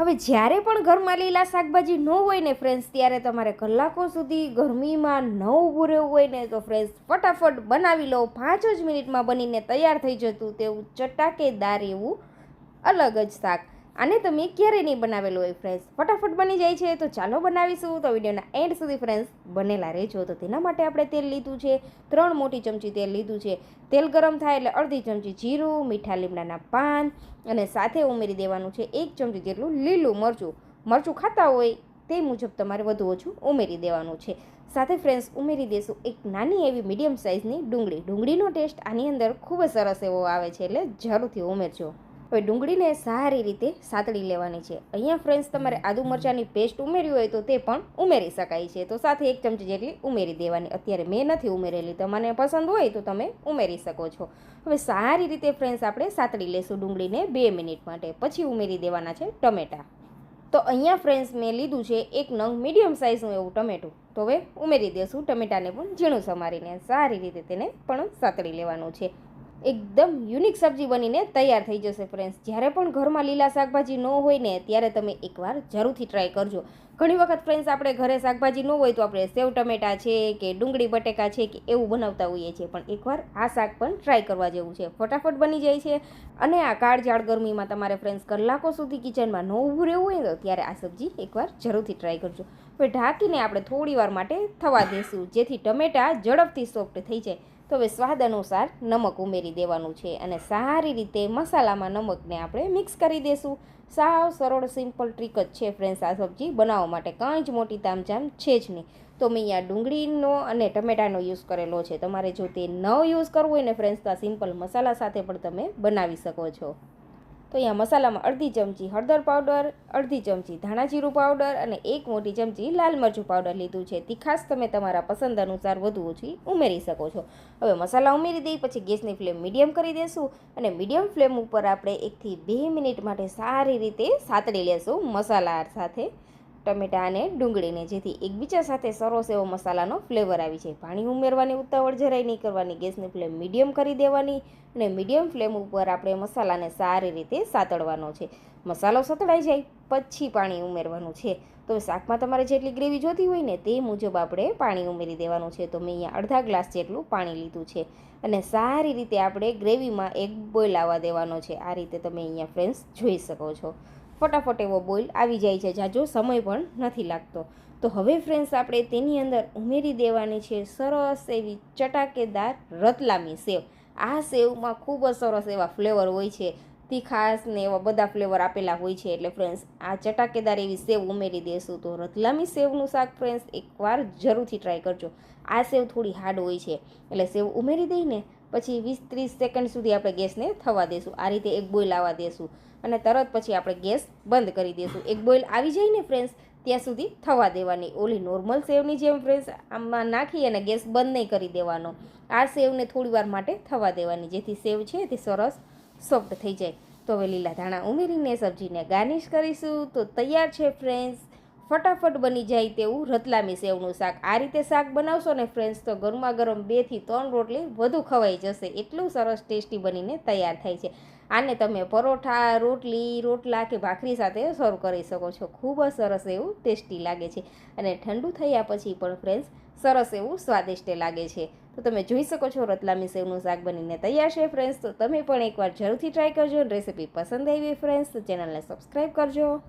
હવે જ્યારે પણ ઘરમાં લીલા શાકભાજી ન હોય ને ફ્રેન્ડ્સ, ત્યારે તમારે કલાકો સુધી ગરમીમાં ન ઊભું રહેવું હોય ને તો ફ્રેન્ડ્સ ફટાફટ બનાવી લો. 5 જ મિનિટમાં બનીને તૈયાર થઈ જતું તેવું ચટાકેદાર એવું અલગ જ શાક. આને તમે ક્યારેય નહીં બનાવેલું હોય ફ્રેન્ડ્સ, ફટાફટ બની જાય છે. તો ચાલો બનાવીશું. તો વિડીયોના એન્ડ સુધી ફ્રેન્ડ્સ બનેલા રહેજો. તો તેના માટે આપણે તેલ લીધું છે, 3 મોટી ચમચી તેલ લીધું છે. તેલ ગરમ થાય એટલે અડધી ચમચી જીરું, મીઠા લીમડાના પાન અને સાથે ઉમેરી દેવાનું છે 1 ચમચી જેટલું લીલું મરચું. મરચું ખાતા હોય તે મુજબ તમારે વધુ ઓછું ઉમેરી દેવાનું છે. સાથે ફ્રેન્ડ્સ ઉમેરી દેશું એક નાની એવી મીડિયમ સાઇઝની ડુંગળી. ડુંગળીનો ટેસ્ટ આની અંદર ખૂબ જ સરસ એવો આવે છે, એટલે જરૂરથી ઉમેરજો. હવે ડુંગળીને સારી રીતે સાતળી લેવાની છે. અહીંયા ફ્રેન્ડ્સ તમારે આદુ મરચાંની પેસ્ટ ઉમેરવી હોય તો તે પણ ઉમેરી શકાય છે. તો સાથે 1 ચમચી જેટલી ઉમેરી દેવાની. અત્યારે મેં નથી ઉમેરેલી, તમને પસંદ હોય તો તમે ઉમેરી શકો છો. હવે સારી રીતે ફ્રેન્ડ્સ આપણે સાતળી લેશું ડુંગળીને 2 મિનિટ માટે. પછી ઉમેરી દેવાના છે ટમેટાં. તો અહીંયા ફ્રેન્ડ્સ મેં લીધું છે 1 નંગ મીડિયમ સાઇઝનું એવું ટમેટું. તો હવે ઉમેરી દેશું ટમેટાને પણ ઝીણું સમારીને. સારી રીતે તેને પણ સાતળી લેવાનું છે. એકદમ યુનિક સબ્જી બનીને તૈયાર થઈ જશે ફ્રેન્ડ્સ. જ્યારે પણ ઘરમાં લીલા શાકભાજી ન હોય ને ત્યારે તમે એકવાર જરૂરથી ટ્રાય કરજો. ઘણી વખત ફ્રેન્ડ્સ આપણે ઘરે શાકભાજી ન હોય તો આપણે સેવ ટમેટા છે કે ડુંગળી બટેકા છે કે એવું બનાવતા હોઈએ છીએ, પણ એકવાર આ શાક પણ ટ્રાય કરવા જેવું છે. ફટાફટ બની જાય છે. અને આ કાળઝાળ ગરમીમાં તમારે ફ્રેન્ડ્સ કલાકો સુધી કિચનમાં ન ઊભું રહેવું હોય તો ત્યારે આ સબ્જી એકવાર જરૂરથી ટ્રાય કરજો. હવે ઢાંકીને આપણે થોડી વાર માટે થવા દઈશું, જેથી ટમેટા ઝડપથી સોફ્ટ થઈ જાય. તો હવે સ્વાદ અનુસાર નમક ઉમેરી દેવાનું છે અને સારી રીતે મસાલામાં નમકને આપણે મિક્સ કરી દઈશું. સાવ સરળ સિમ્પલ ટ્રીક જ છે ફ્રેન્ડ્સ આ સબ્જી બનાવવા માટે, કાંઈ જ મોટી તામઝામ છે જ નહીં. તો મેં અહીંયા ડુંગળીનો અને ટમેટાનો યુઝ કરેલો છે. તમારે જો તે ન યુઝ કરવું હોય ને ફ્રેન્ડ્સ તો આ સિમ્પલ મસાલા સાથે પણ તમે બનાવી શકો છો. તો અહીંયા મસાલામાં અડધી ચમચી હળદર પાવડર, અડધી ચમચી ધાણા જીરું પાવડર અને 1 મોટી ચમચી લાલ મરચું પાવડર લીધું છે. તીખાશ તમે તમારા પસંદ અનુસાર વધુ ઓછી ઉમેરી શકો છો. હવે મસાલા ઉમેરી દઈ પછી ગેસની ફ્લેમ મીડિયમ કરી દેશું અને મીડિયમ ફ્લેમ ઉપર આપણે 1 થી 2 મિનિટ માટે સારી રીતે સાતળી લેશું મસાલા સાથે ટમેટા અને ડુંગળીને, જેથી એકબીજા સાથે સરસ એવો મસાલાનો ફ્લેવર આવી જાય. પાણી ઉમેરવાની ઉતાવળ જરાય નહીં કરવાની. ગેસની ફ્લેમ મીડિયમ કરી દેવાની અને મીડિયમ ફ્લેમ ઉપર આપણે મસાલાને સારી રીતે સાતળવાનો છે. મસાલો સતળાઈ જાય પછી પાણી ઉમેરવાનું છે. તો શાકમાં તમારે જેટલી ગ્રેવી જોતી હોય ને તે મુજબ આપણે પાણી ઉમેરી દેવાનું છે. તો મેં અહીંયા અડધા ગ્લાસ જેટલું પાણી લીધું છે અને સારી રીતે આપણે ગ્રેવીમાં એક બોઇલ આવવા દેવાનો છે. આ રીતે તમે અહીંયા ફ્રેન્ડ્સ જોઈ શકો છો. ફટાફટ એવો બોઇલ આવી જાય છે, જાજો સમય પણ નથી લાગતો. તો હવે ફ્રેન્ડ્સ આપણે તેની અંદર ઉમેરી દેવાની છે સરસ એવી ચટાકેદાર રતલામી સેવ. આ સેવમાં ખૂબ જ સરસ એવા ફ્લેવર હોય છે, તીખાશ ને એવા બધા ફ્લેવર આપેલા હોય છે. એટલે ફ્રેન્ડ્સ આ ચટાકેદાર એવી સેવ ઉમેરી દેશું. તો રતલામી સેવનું શાક ફ્રેન્ડ્સ એકવાર જરૂરથી ટ્રાય કરજો. આ સેવ થોડી હાર્ડ હોય છે, એટલે સેવ ઉમેરી દઈને પછી 20-30 સેકન્ડ સુધી આપણે ગેસને થવા દેશું. આ રીતે એક બોઇલ આવવા દેશું અને તરત પછી આપણે ગેસ બંધ કરી દઈશું. એક બોઇલ આવી જાય ને ફ્રેન્ડ્સ ત્યાં સુધી થવા દેવાની. ઓલી નોર્મલ સેવની જેમ ફ્રેન્ડ્સ આમાં નાખી અને ગેસ બંધ નહીં કરી દેવાનો. આ સેવને થોડી વાર માટે થવા દેવાની, જેથી સેવ છે તે સરસ સોફ્ટ થઈ જાય. તો હવે લીલા ધાણા ઉમેરીને સબ્જીને ગાર્નિશ કરીશું. તો તૈયાર છે ફ્રેન્ડ્સ ફટાફટ બની જાય તેવું રતલામી સેવનું શાક. આ રીતે શાક બનાવશો ને ફ્રેન્ડ્સ તો ગરમા ગરમ 2 થી 3 રોટલી વધુ ખવાઈ જશે. એટલું સરસ ટેસ્ટી બનીને તૈયાર થાય છે. આને તમે પરોઠા, રોટલી, રોટલા કે ભાખરી સાથે સર્વ કરી શકો છો. ખૂબ જ સરસ એવું ટેસ્ટી લાગે છે અને ઠંડુ થયા પછી પણ ફ્રેન્ડ્સ સરસ એવું સ્વાદિષ્ટ લાગે છે. તો તમે જોઈ શકો છો રતલામી સેવનું શાક બનીને તૈયાર છે ફ્રેન્ડ્સ. તો તમે પણ એકવાર જરૂરથી ટ્રાય કરજો. રેસીપી પસંદ આવી ફ્રેન્ડ્સ તો ચેનલને સબસ્ક્રાઈબ કરજો.